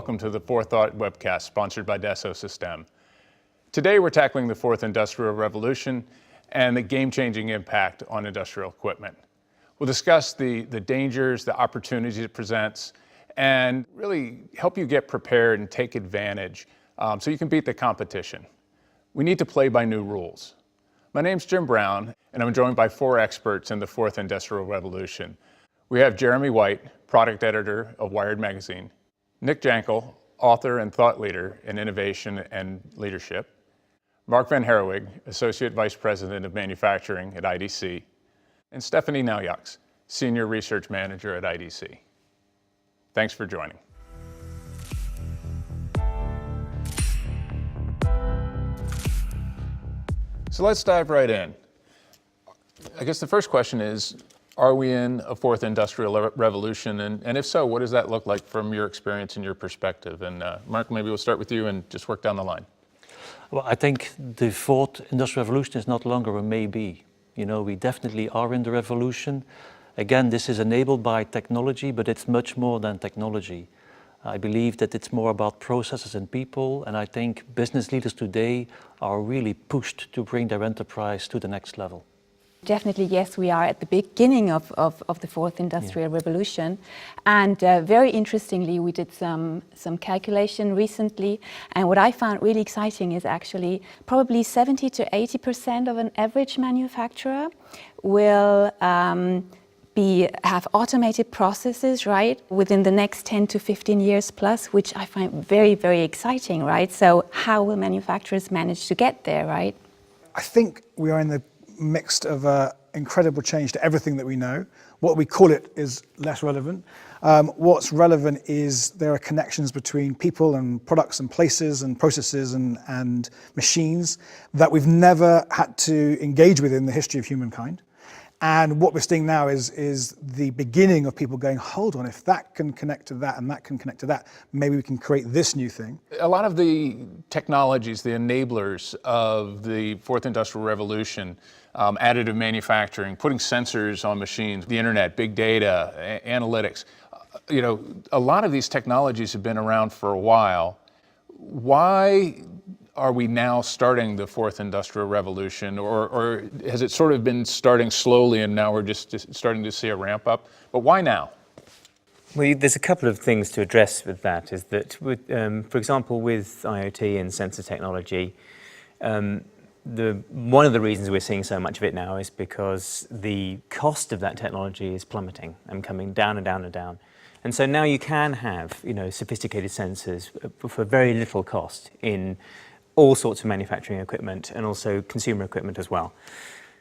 welcome to the Forethought webcast sponsored by Dassault Systèmes. Today we're tackling the fourth industrial revolution and the game-changing impact on industrial equipment. We'll discuss the dangers, the opportunities it presents, and really help you get prepared and take advantage so you can beat the competition. We need to play by new rules. My name's Jim Brown, and I'm joined by four experts in the fourth industrial revolution. We have Jeremy White, product editor of Wired magazine, Nick Jankel, author and thought leader in innovation and leadership, Mark Van Herwig, associate vice president of manufacturing at IDC, and Stephanie Naujaks, senior research manager at IDC. Thanks for joining. So let's dive right in. I guess the first question is, are we in a fourth industrial revolution? And if so, what does that look like from your experience and your perspective? And Mark, maybe we'll start with you and just work down the line. Well, I think the fourth industrial revolution is not longer a maybe. You know, we definitely are in the revolution. Again, this is enabled by technology, but it's much more than technology. I believe that it's more about processes and people, and I think business leaders today are really pushed to bring their enterprise to the next level. Definitely, yes, we are at the beginning of the fourth industrial revolution. And very interestingly, we did some calculation recently. And what I found really exciting is actually probably 70 to 80% of an average manufacturer will have automated processes, right, within the next 10 to 15 years plus, which I find very, very exciting, right? So how will manufacturers manage to get there, right? I think we are in the mixed of incredible change to everything that we know. What we call it is less relevant. What's relevant is there are connections between people and products and places and processes and machines that we've never had to engage with in the history of humankind. And what we're seeing now is the beginning of people going, hold on, if that can connect to that and that can connect to that, maybe we can create this new thing. A lot of the technologies, the enablers of the fourth industrial revolution, additive manufacturing, putting sensors on machines, the internet, big data, analytics, you know, a lot of these technologies have been around for a while. Why are we now starting the fourth industrial revolution, or has it sort of been starting slowly and now we're just starting to see a ramp up? But why now? Well, there's a couple of things to address with that. Is that, for example, with IoT and sensor technology, one of the reasons we're seeing so much of it now is because the cost of that technology is plummeting and coming down and down and down. And so now you can have, you know, sophisticated sensors for very little cost in all sorts of manufacturing equipment and also consumer equipment as well.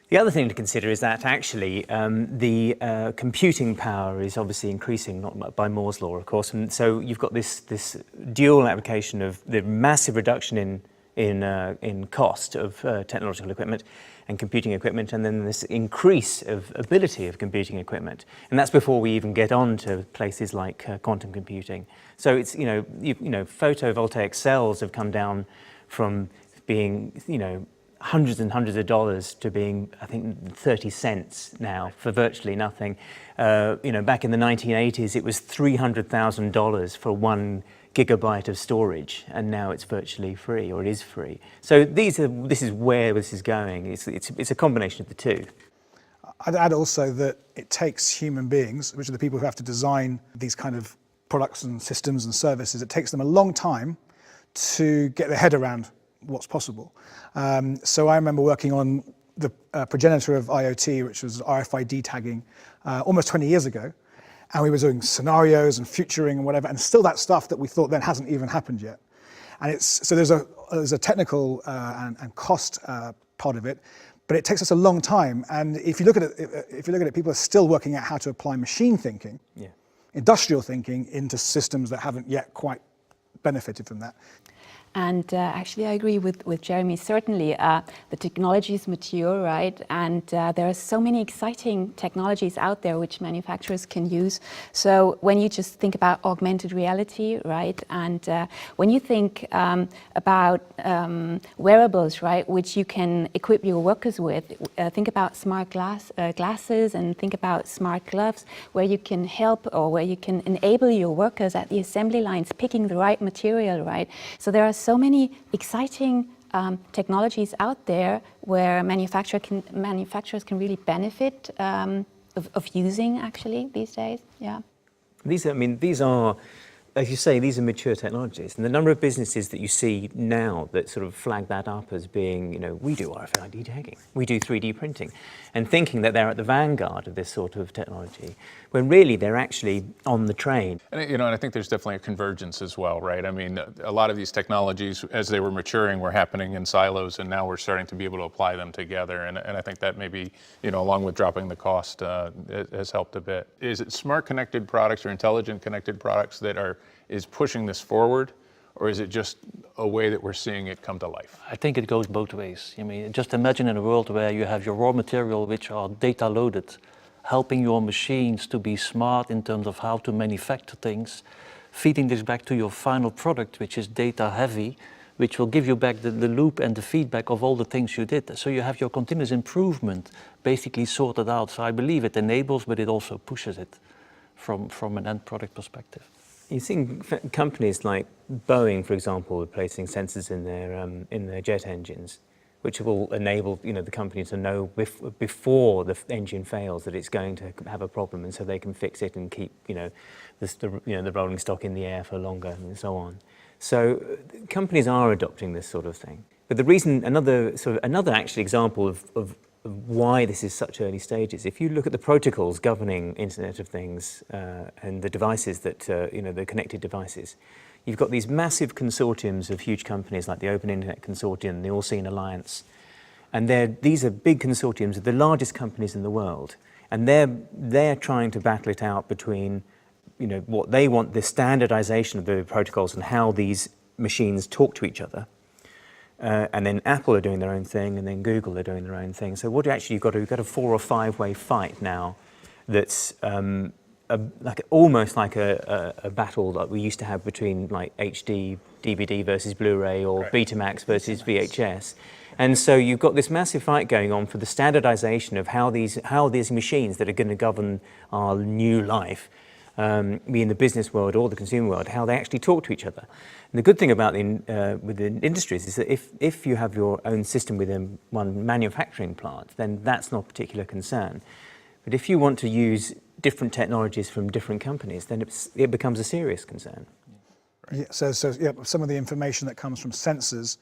The other thing to consider is that actually the computing power is obviously increasing, not by Moore's law, of course, and so you've got this dual application of the massive reduction in cost of technological equipment and computing equipment, and then this increase of ability of computing equipment, and that's before we even get on to places like quantum computing. So it's, you know, photovoltaic cells have come down from being, you know, hundreds and hundreds of dollars to being, I think, 30 cents now for virtually nothing. You know, back in the 1980s, it was $300,000 for 1 gigabyte of storage, and now it's virtually free, or it is free. So this is where this is going. It's a combination of the two. I'd add also that it takes human beings, which are the people who have to design these kind of products and systems and services, it takes them a long time to get their head around what's possible. So I remember working on the progenitor of IoT, which was RFID tagging, almost 20 years ago. And we were doing scenarios and futuring and whatever, and still that stuff that we thought then hasn't even happened yet. And so there's a technical and cost part of it, but it takes us a long time. And if you look at it, people are still working out how to apply machine thinking, industrial thinking into systems that haven't yet quite benefited from that. And actually, I agree with Jeremy. Certainly, the technology is mature, right? And there are so many exciting technologies out there which manufacturers can use. So when you just think about augmented reality, right? And when you think about wearables, right, which you can equip your workers with, think about smart glasses and think about smart gloves, where you can help or where you can enable your workers at the assembly lines picking the right material, right? So there are so many exciting technologies out there where manufacturers can really benefit of using actually these days. Yeah. These are, as you say, these are mature technologies, and the number of businesses that you see now that sort of flag that up as being, you know, we do RFID tagging, we do 3D printing, and thinking that they're at the vanguard of this sort of technology, when really they're actually on the train. And, you know, and I think there's definitely a convergence as well, right? I mean, a lot of these technologies, as they were maturing, were happening in silos, and now we're starting to be able to apply them together. And I think that maybe, you know, along with dropping the cost, it has helped a bit. Is it smart connected products or intelligent connected products that is pushing this forward, or is it just a way that we're seeing it come to life? I think it goes both ways. I mean, just imagine in a world where you have your raw material, which are data loaded, helping your machines to be smart in terms of how to manufacture things, feeding this back to your final product, which is data heavy, which will give you back the loop and the feedback of all the things you did. So you have your continuous improvement basically sorted out. So I believe it enables, but it also pushes it from an end product perspective. You're seeing companies like Boeing, for example, placing sensors in their jet engines, which will enable, you know, the company to know before the engine fails that it's going to have a problem, and so they can fix it and keep, you know, the rolling stock in the air for longer and so on. So companies are adopting this sort of thing. But the reason, another actual example of why this is such early stages, if you look at the protocols governing Internet of Things and the devices that, you know, the connected devices, you've got these massive consortiums of huge companies like the Open Internet Consortium, the All-Seeing Alliance, and these are big consortiums of the largest companies in the world, and they're trying to battle it out between, you know, what they want, the standardization of the protocols and how these machines talk to each other. And then Apple are doing their own thing, and then Google are doing their own thing. So what you've got a 4 or 5 way fight now that's almost like a battle that we used to have between like HD, DVD versus Blu-ray, or Betamax versus VHS. And so you've got this massive fight going on for the standardization of how these machines that are going to govern our new life, be in the business world or the consumer world, how they actually talk to each other. And the good thing about with the industries is that if you have your own system within one manufacturing plant, then that's not a particular concern. But if you want to use different technologies from different companies, then it becomes a serious concern. Yeah, so yeah, some of the information that comes from sensors,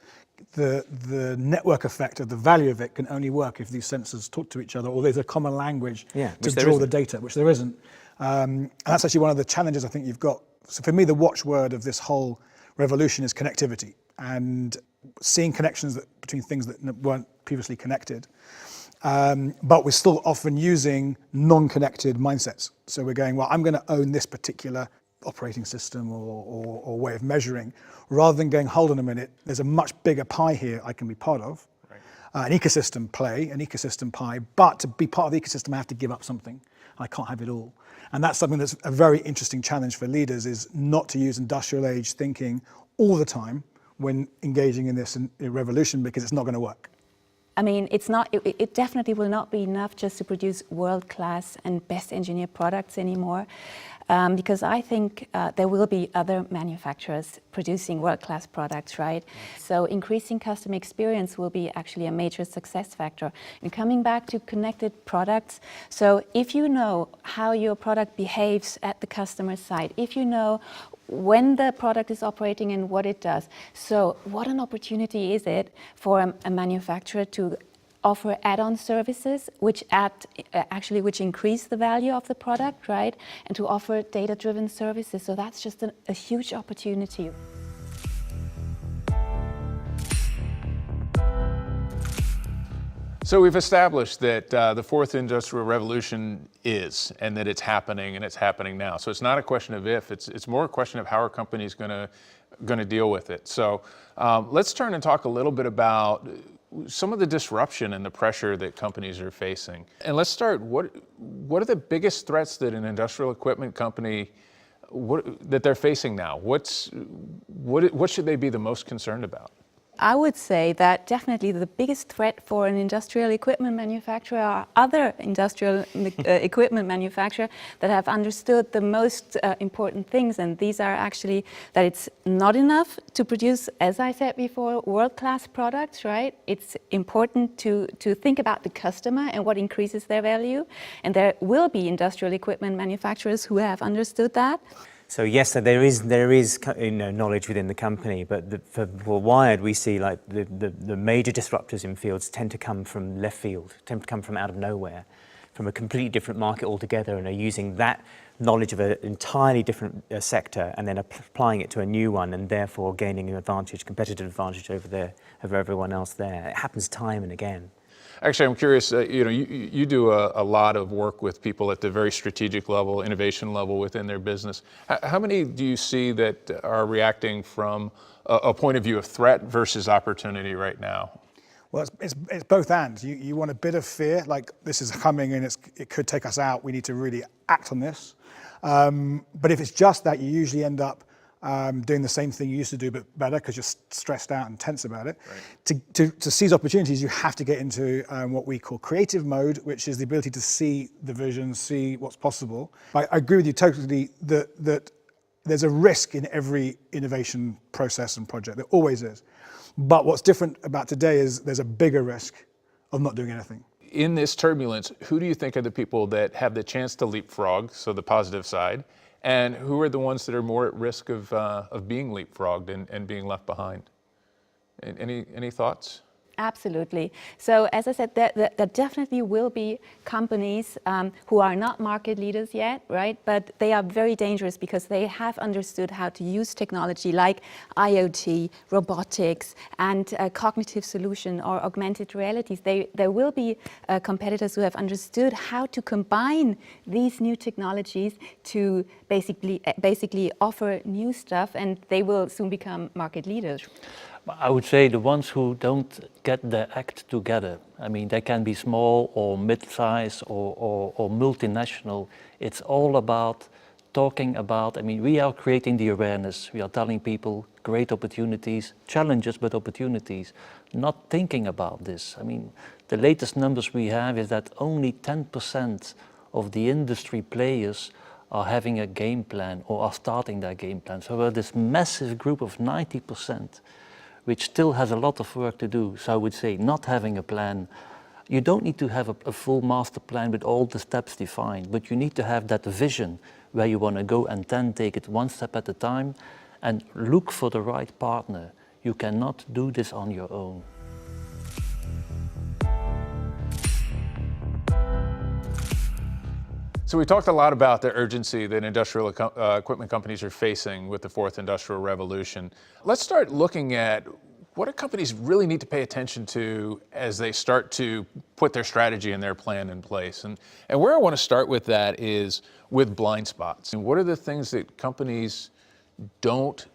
the network effect of the value of it can only work if these sensors talk to each other, or there's a common language to draw the data, which there isn't. And that's actually one of the challenges I think you've got. So for me, the watchword of this whole revolution is connectivity, and seeing connections between things that weren't previously connected. But we're still often using non-connected mindsets. So we're going, well, I'm going to own this particular operating system or way of measuring, rather than going, hold on a minute, there's a much bigger pie here I can be part of. Right. An ecosystem pie, but to be part of the ecosystem, I have to give up something. I can't have it all. And that's something that's a very interesting challenge for leaders, is not to use industrial age thinking all the time when engaging in this revolution, because it's not going to work. I mean, it definitely will not be enough just to produce world-class and best engineered products anymore, because I think there will be other manufacturers producing world-class products, right? So increasing customer experience will be actually a major success factor. And coming back to connected products, so if you know how your product behaves at the customer side, if you know when the product is operating and what it does. So what an opportunity is it for a manufacturer to offer add-on services which increase the value of the product, right? And to offer data-driven services. So that's just a huge opportunity. So we've established that the fourth industrial revolution is, and that it's happening, and it's happening now. So it's not a question of if, it's more a question of how are companies going to going to deal with it. So let's turn and talk a little bit about some of the disruption and the pressure that companies are facing. And let's start, what are the biggest threats that an industrial equipment company that they're facing now? What should they be the most concerned about? I would say that definitely the biggest threat for an industrial equipment manufacturer are other industrial equipment manufacturers that have understood the most important things, and these are actually that it's not enough to produce, as I said before, world-class products, right? It's important to think about the customer and what increases their value, and there will be industrial equipment manufacturers who have understood that. So yes, so there is knowledge within the company, but for Wired, we see like the major disruptors in fields tend to come from left field, tend to come from out of nowhere, from a completely different market altogether, and are using that knowledge of an entirely different sector and then applying it to a new one, and therefore gaining an advantage, competitive advantage over everyone else there. It happens time and again. Actually, I'm curious, you do a lot of work with people at the very strategic level, innovation level within their business. How many do you see that are reacting from a point of view of threat versus opportunity right now? Well, it's both and. You want a bit of fear, like this is coming and it could take us out, we need to really act on this. But if it's just that, you usually end up doing the same thing you used to do, but better because you're stressed out and tense about it. Right. To seize opportunities, you have to get into what we call creative mode, which is the ability to see the vision, see what's possible. I agree with you totally that there's a risk in every innovation process and project. There always is. But what's different about today is there's a bigger risk of not doing anything. In this turbulence, who do you think are the people that have the chance to leapfrog, so the positive side, and who are the ones that are more at risk of being leapfrogged and being left behind? Any thoughts? Absolutely. So as I said, there definitely will be companies who are not market leaders yet, right? But they are very dangerous because they have understood how to use technology like IoT, robotics, and cognitive solution or augmented realities. There will be competitors who have understood how to combine these new technologies to basically offer new stuff, and they will soon become market leaders. I would say the ones who don't get their act together. I mean, they can be small or mid-size or multinational. It's all about talking about, I mean, we are creating the awareness. We are telling people great opportunities, challenges, but opportunities. Not thinking about this. I mean, the latest numbers we have is that only 10% of the industry players are having a game plan or are starting their game plan. So we're this massive group of 90%. Which still has a lot of work to do. So I would say not having a plan. You don't need to have a full master plan with all the steps defined, but you need to have that vision where you want to go and then take it one step at a time and look for the right partner. You cannot do this on your own. So we talked a lot about the urgency that industrial equipment companies are facing with the fourth industrial revolution. Let's start looking at what do companies really need to pay attention to as they start to put their strategy and their plan in place. And where I want to start with that is with blind spots. And what are the things that companies don't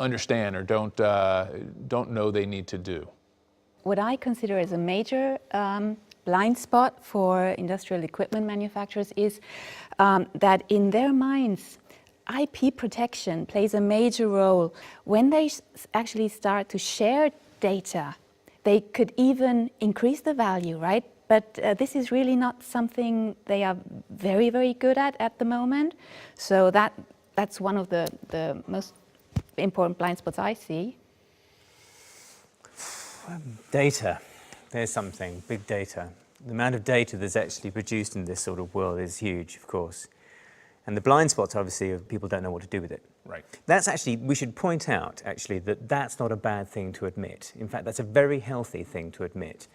understand or don't know they need to do? What I consider as a major blind spot for industrial equipment manufacturers is that in their minds, IP protection plays a major role. When they actually start to share data, they could even increase the value, right? But this is really not something they are very, very good at the moment. So that's one of the most important blind spots I see. Data. There's something, big data. The amount of data that's actually produced in this sort of world is huge, of course. And the blind spots, obviously, of people don't know what to do with it. Right. That's actually, we should point out, actually, that that's not a bad thing to admit. In fact, that's a very healthy thing to admit.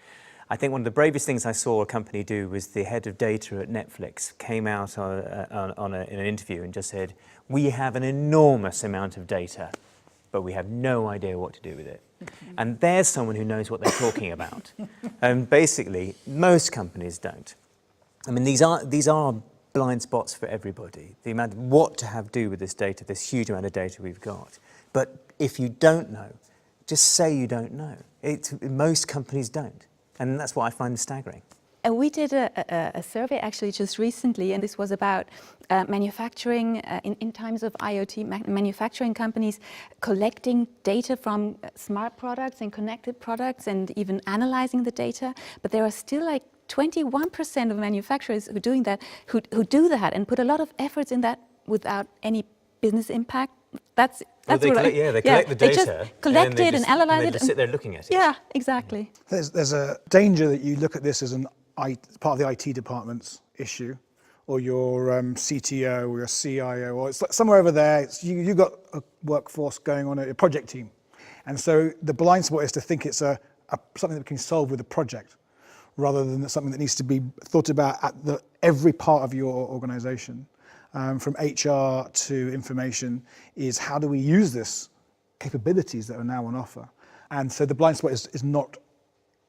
I think one of the bravest things I saw a company do was the head of data at Netflix came out in an interview and just said, we have an enormous amount of data, but we have no idea what to do with it. And there's someone who knows what they're talking about. And basically, most companies don't. I mean, these are blind spots for everybody. The amount of what to have do with this data, this huge amount of data we've got. But if you don't know, just say you don't know. Most companies don't. And that's what I find staggering. And we did a survey actually just recently, and this was about manufacturing in times of IoT, manufacturing companies collecting data from smart products and connected products and even analyzing the data. But there are still like 21% of manufacturers who do that and put a lot of efforts in that without any business impact. That's they collect the data. They just collect it and analyze it. And just sit there looking at it. Yeah, exactly. There's a danger that you look at this as part of the IT department's issue, or your CTO or your CIO, or it's like somewhere over there. You've got a workforce going on, a project team. And so the blind spot is to think it's something that can solve with a project, rather than something that needs to be thought about at every part of your organization. From HR to information, is how do we use this capabilities that are now on offer? And so the blind spot is not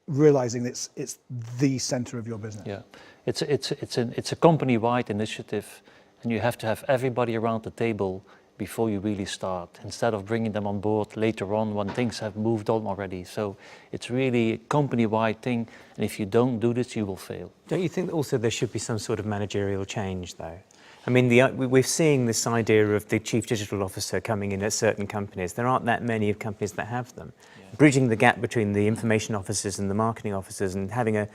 realizing it's the center of your business. Yeah, it's a company-wide initiative, and you have to have everybody around the table before you really start, instead of bringing them on board later on when things have moved on already. So it's really a company-wide thing, and if you don't do this, you will fail. Don't you think also there should be some sort of managerial change, though? I mean, we're seeing this idea of the chief digital officer coming in at certain companies. There aren't that many of companies that have them. Yeah. Bridging the gap between the information officers and the marketing officers, and having an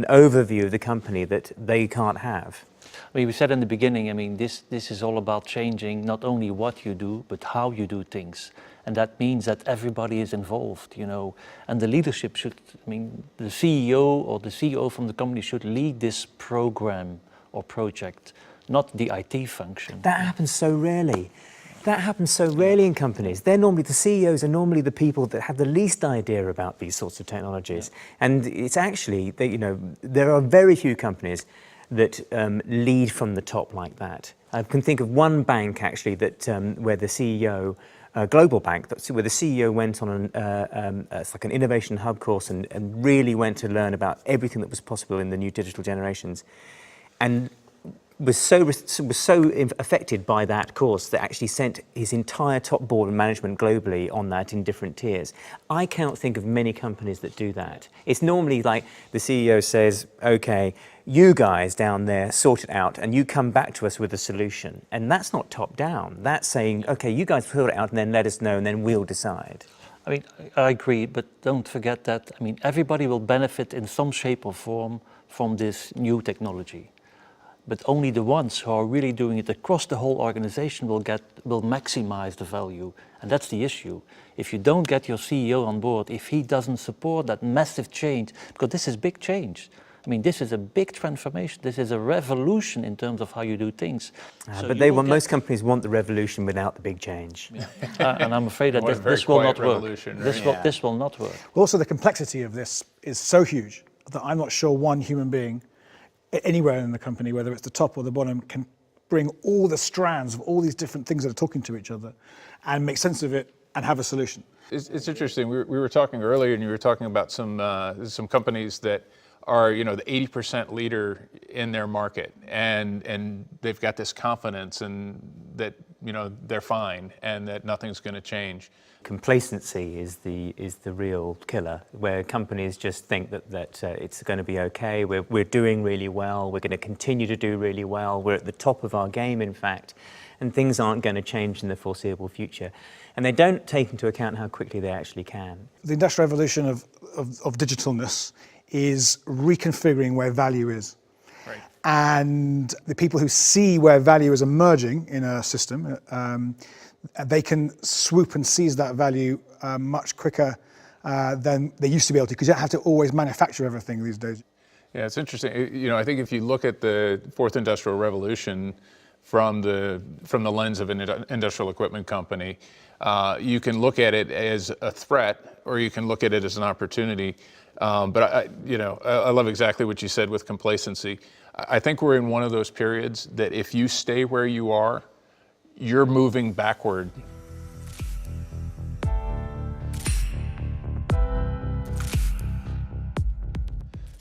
overview of the company that they can't have. I mean, we said in the beginning, I mean, this is all about changing not only what you do, but how you do things. And that means that everybody is involved, you know, and the leadership should, I mean, the CEO or the CEO from the company should lead this program or project, not the IT function. That happens so rarely. That happens so rarely in companies. The CEOs are normally the people that have the least idea about these sorts of technologies. Yeah. And it's actually, there are very few companies that lead from the top like that. I can think of one bank actually that where the CEO, a global bank, where the CEO went on it's like an innovation hub course and really went to learn about everything that was possible in the new digital generations, and was so affected by that course that actually sent his entire top board and management globally on that in different tiers. I can't think of many companies that do that. It's normally like the CEO says, okay, you guys down there sort it out and you come back to us with a solution. And that's not top down. That's saying, okay, you guys sort it out and then let us know and then we'll decide. I mean, I agree, but don't forget that, I mean, everybody will benefit in some shape or form from this new technology. But only the ones who are really doing it across the whole organization will maximize the value. And that's the issue. If you don't get your CEO on board, if he doesn't support that massive change, because this is big change. I mean, this is a big transformation. This is a revolution in terms of how you do things. So but most companies want the revolution without the big change. Yeah. And I'm afraid that this will not work. Right? This will not work. Also, the complexity of this is so huge that I'm not sure one human being anywhere in the company, whether it's the top or the bottom, can bring all the strands of all these different things that are talking to each other and make sense of it and have a solution. It's interesting. We were talking earlier, and you were talking about some companies that are, the 80% leader in their market, and they've got this confidence and that they're fine and that nothing's going to change. Complacency is the real killer, where companies just think that it's going to be okay. We're doing really well. We're going to continue to do really well. We're at the top of our game, in fact, and things aren't going to change in the foreseeable future. And they don't take into account how quickly they actually can. The industrial revolution of digitalness is reconfiguring where value is. Right. And the people who see where value is emerging in a system, they can swoop and seize that value much quicker than they used to be able to, because you don't have to always manufacture everything these days. Yeah, it's interesting. I think if you look at the fourth industrial revolution from the lens of an industrial equipment company, you can look at it as a threat, or you can look at it as an opportunity. But I love exactly what you said with complacency. I think we're in one of those periods that if you stay where you are, you're moving backward.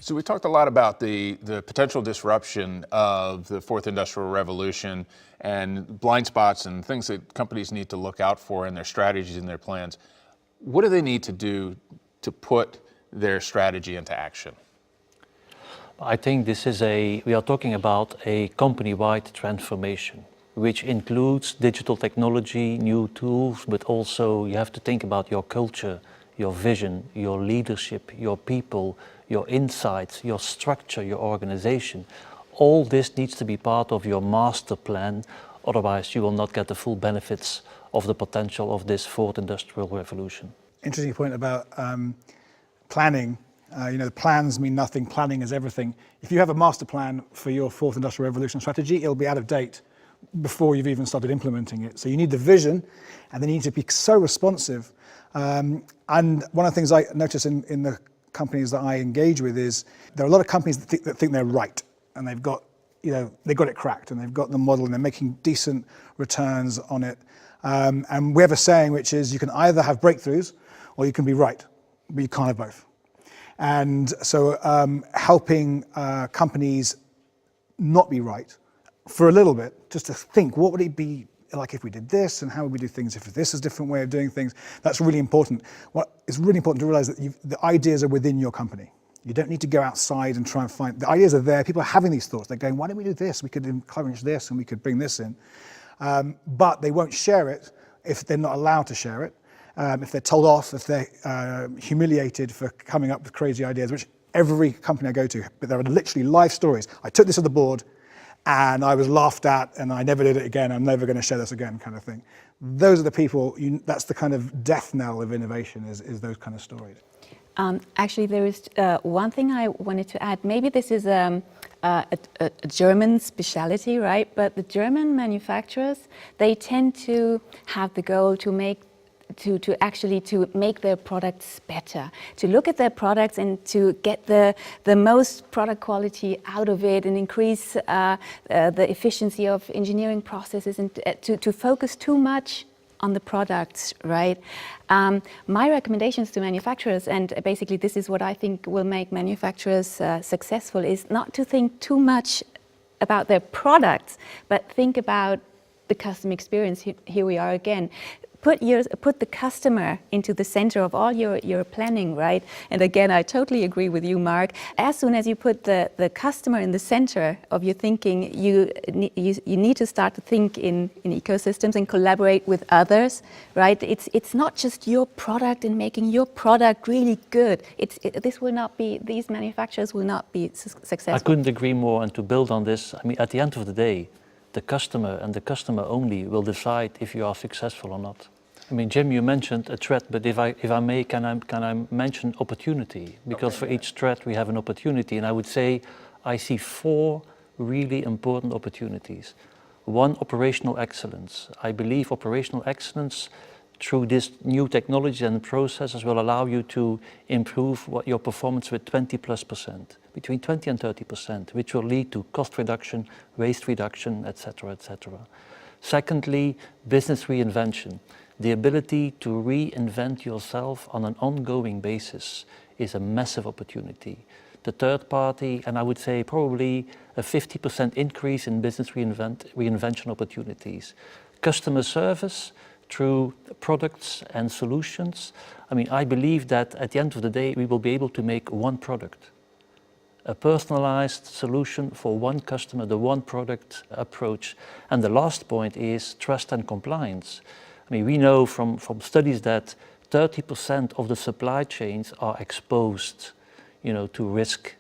So we talked a lot about the potential disruption of the fourth industrial revolution and blind spots and things that companies need to look out for in their strategies and their plans. What do they need to do to put their strategy into action? I think we are talking about a company-wide transformation, which includes digital technology, new tools, but also you have to think about your culture, your vision, your leadership, your people, your insights, your structure, your organization. All this needs to be part of your master plan, otherwise you will not get the full benefits of the potential of this fourth industrial revolution. Interesting point about planning. The plans mean nothing, planning is everything. If you have a master plan for your fourth industrial revolution strategy, it'll be out of date before you've even started implementing it. So you need the vision, and they need to be so responsive. And one of the things I notice in the companies that I engage with is there are a lot of companies that think they're right, and they've got it cracked, and they've got the model, and they're making decent returns on it. And we have a saying which is you can either have breakthroughs or you can be right, but you can't have both. And so helping companies not be right for a little bit, just to think, what would it be like if we did this, and how would we do things if this is a different way of doing things? That's really important. It's really important to realize that the ideas are within your company. You don't need to go outside and try and find, the ideas are there, people are having these thoughts. They're going, why don't we do this? We could encourage this, and we could bring this in. But they won't share it if they're not allowed to share it. If they're told off, if they're humiliated for coming up with crazy ideas, which every company I go to, but there are literally live stories. I took this to the board and I was laughed at and I never did it again. I'm never going to share this again, kind of thing. Those are the people, that's the kind of death knell of innovation, is those kind of stories. Actually, there is one thing I wanted to add. Maybe this is a German speciality, right? But the German manufacturers, they tend to have the goal to make their products better, to look at their products and to get the most product quality out of it and increase the efficiency of engineering processes, and to focus too much on the products, right? My recommendations to manufacturers, and basically this is what I think will make manufacturers successful, is not to think too much about their products, but think about the customer experience. Here we are again. Put the customer into the center of all your planning, right? And again, I totally agree with you, Mark. As soon as you put the customer in the center of your thinking, you need to start to think in ecosystems and collaborate with others, right? It's not just your product and making your product really good. These manufacturers will not be successful. I couldn't agree more, and to build on this, I mean, at the end of the day, the customer and the customer only will decide if you are successful or not. I mean, Jim, you mentioned a threat, but if I may, can I mention opportunity? Because for each threat we have an opportunity, and I would say I see 4 really important opportunities. 1, operational excellence. I believe operational excellence through this new technology and processes will allow you to improve your performance with 20+%, between 20 and 30%, which will lead to cost reduction, waste reduction, etc., etc. Secondly, business reinvention. The ability to reinvent yourself on an ongoing basis is a massive opportunity. The third party, and I would say probably a 50% increase in business reinvention opportunities. Customer service through products and solutions. I mean, I believe that at the end of the day, we will be able to make one product. A personalized solution for one customer, the one product approach. And the last point is trust and compliance. I mean, we know from studies that 30% of the supply chains are exposed, to risk,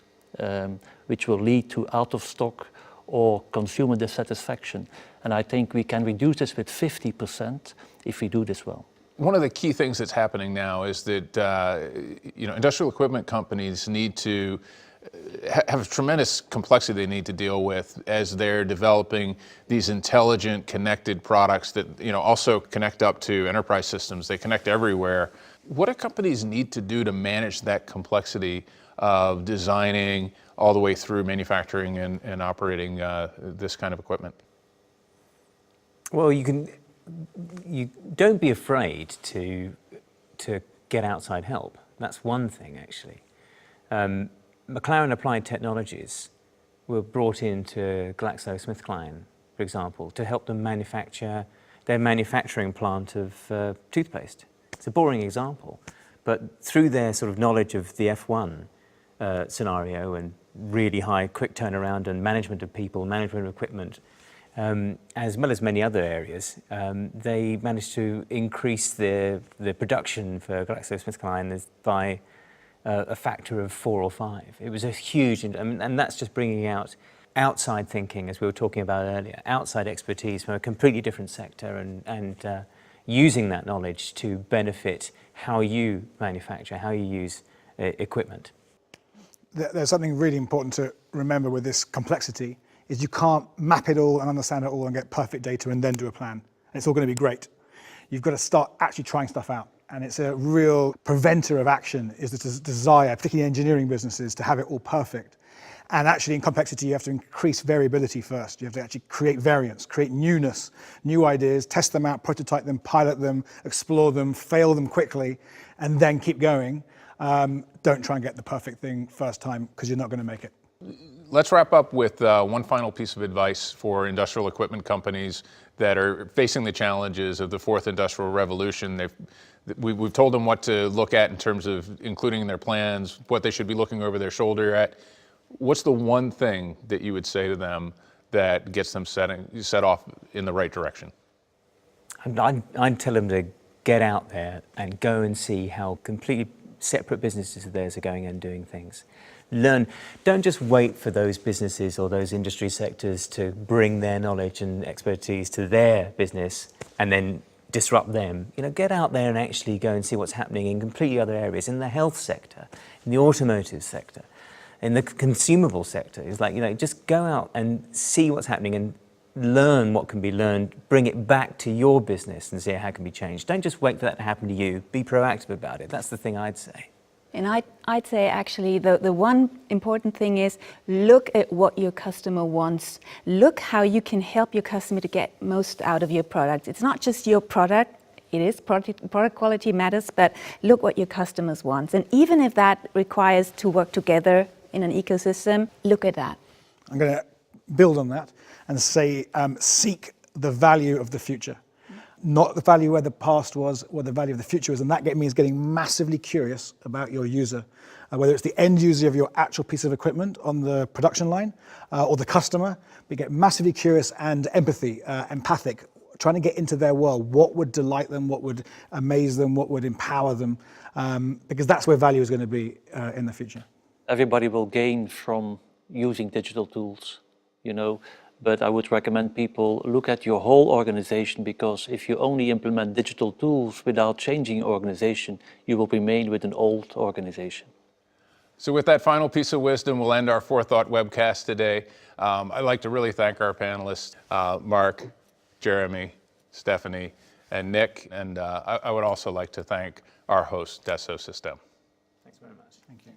which will lead to out of stock or consumer dissatisfaction. And I think we can reduce this with 50% if we do this well. One of the key things that's happening now is that industrial equipment companies need to have a tremendous complexity they need to deal with as they're developing these intelligent, connected products that also connect up to enterprise systems. They connect everywhere. What do companies need to do to manage that complexity of designing all the way through manufacturing and operating this kind of equipment? Well, you don't be afraid to get outside help. That's one thing, actually. McLaren Applied Technologies were brought into GlaxoSmithKline, for example, to help them manufacture their manufacturing plant of toothpaste. It's a boring example, but through their sort of knowledge of the F1 scenario and really high quick turnaround and management of people, management of equipment, as well as many other areas, they managed to increase the production for GlaxoSmithKline by a factor of 4 or 5. It was a huge, and that's just bringing out outside thinking, as we were talking about earlier, outside expertise from a completely different sector, and using that knowledge to benefit how you manufacture, how you use equipment. There's something really important to remember with this complexity, is you can't map it all and understand it all and get perfect data and then do a plan. And it's all going to be great. You've got to start actually trying stuff out. And it's a real preventer of action, is the desire, particularly engineering businesses, to have it all perfect. And actually in complexity, you have to increase variability first. You have to actually create variance, create newness, new ideas, test them out, prototype them, pilot them, explore them, fail them quickly, and then keep going. Don't try and get the perfect thing first time, because you're not going to make it. Let's wrap up with one final piece of advice for industrial equipment companies that are facing the challenges of the fourth industrial revolution. We've told them what to look at in terms of including in their plans, what they should be looking over their shoulder at. What's the one thing that you would say to them that gets them set off in the right direction? I'd tell them to get out there and go and see how completely separate businesses of theirs are going and doing things. Learn. Don't just wait for those businesses or those industry sectors to bring their knowledge and expertise to their business and then disrupt them. Get out there and actually go and see what's happening in completely other areas, in the health sector, in the automotive sector, in the consumable sector. It's like, just go out and see what's happening and learn what can be learned, bring it back to your business and see how it can be changed. Don't just wait for that to happen to you. Be proactive about it. That's the thing I'd say. And I'd say actually the one important thing is look at what your customer wants. Look how you can help your customer to get most out of your product. It's not just your product. It is product quality matters, but look what your customers want. And even if that requires to work together in an ecosystem, look at that. I'm going to build on that and say seek the value of the future. Not the value where the past was, what the value of the future is, and that means getting massively curious about your user, whether it's the end user of your actual piece of equipment on the production line or the customer. But get massively curious and empathic, trying to get into their world. What would delight them? What would amaze them? What would empower them? Because that's where value is going to be in the future. Everybody will gain from using digital tools, But I would recommend people look at your whole organization, because if you only implement digital tools without changing your organization, you will remain with an old organization. So with that final piece of wisdom, we'll end our Forethought webcast today. I'd like to really thank our panelists, Mark, Jeremy, Stephanie, and Nick. And I would also like to thank our host, Dassault Systèmes. Thanks very much. Thank you.